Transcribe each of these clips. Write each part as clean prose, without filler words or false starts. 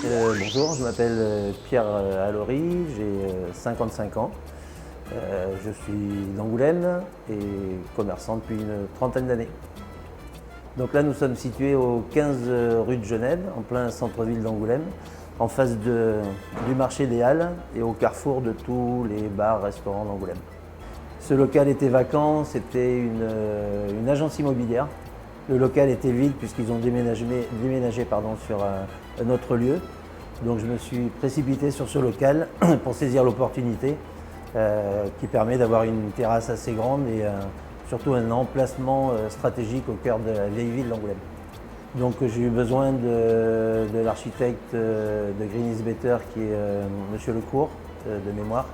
Bonjour, je m'appelle Pierre Allory, j'ai 55 ans. Je suis d'Angoulême et commerçant depuis une trentaine d'années. Donc là, nous sommes situés au 15 rue de Genève, en plein centre-ville d'Angoulême, en face du marché des Halles et au carrefour de tous les bars, restaurants d'Angoulême. Ce local était vacant, c'était une agence immobilière. Le local était vide puisqu'ils ont déménagé sur un autre lieu. Donc je me suis précipité sur ce local pour saisir l'opportunité qui permet d'avoir une terrasse assez grande et surtout un emplacement stratégique au cœur de la vieille ville d'Angoulême. Donc j'ai eu besoin de l'architecte de Green is Better qui est Monsieur Lecourt de mémoire,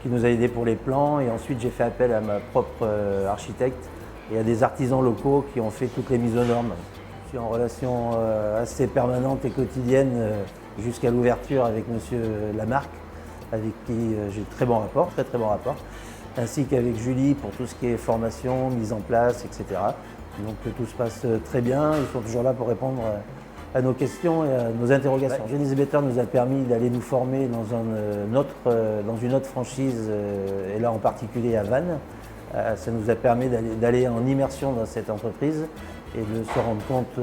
qui nous a aidés pour les plans, et ensuite j'ai fait appel à ma propre architecte et à des artisans locaux qui ont fait toutes les mises aux normes. Je suis en relation assez permanente et quotidienne jusqu'à l'ouverture avec Monsieur Lamarck, avec qui j'ai très bon rapport, très bon rapport, ainsi qu'avec Julie pour tout ce qui est formation, mise en place, etc. Donc tout se passe très bien, ils sont toujours là pour répondre à nos questions et à nos interrogations. Green is Better nous a permis d'aller nous former dans une autre franchise, et là en particulier à Vannes. Ça nous a permis d'aller en immersion dans cette entreprise et de se rendre compte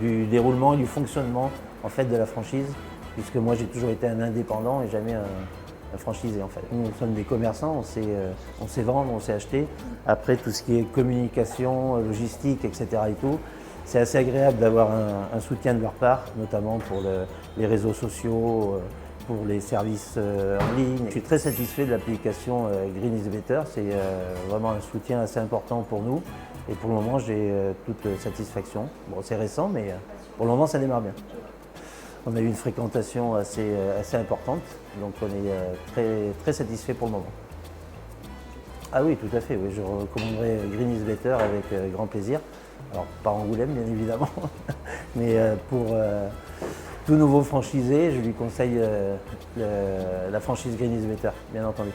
du déroulement et du fonctionnement en fait de la franchise, puisque moi j'ai toujours été un indépendant et jamais un franchisé en fait. Nous sommes des commerçants, on sait vendre, on sait acheter. Après tout ce qui est communication, logistique, etc. et tout, c'est assez agréable d'avoir un soutien de leur part, notamment pour les réseaux sociaux, pour les services en ligne. Je suis très satisfait de l'application Green is Better, c'est vraiment un soutien assez important pour nous et pour le moment j'ai toute satisfaction. Bon, c'est récent mais pour le moment ça démarre bien. On a eu une fréquentation assez importante, donc on est très satisfait pour le moment. Ah oui, tout à fait, oui, je recommanderais Green is Better avec grand plaisir. Alors pas Angoulême bien évidemment, mais pour tout nouveau franchisé, je lui conseille la franchise Green is Better, bien entendu.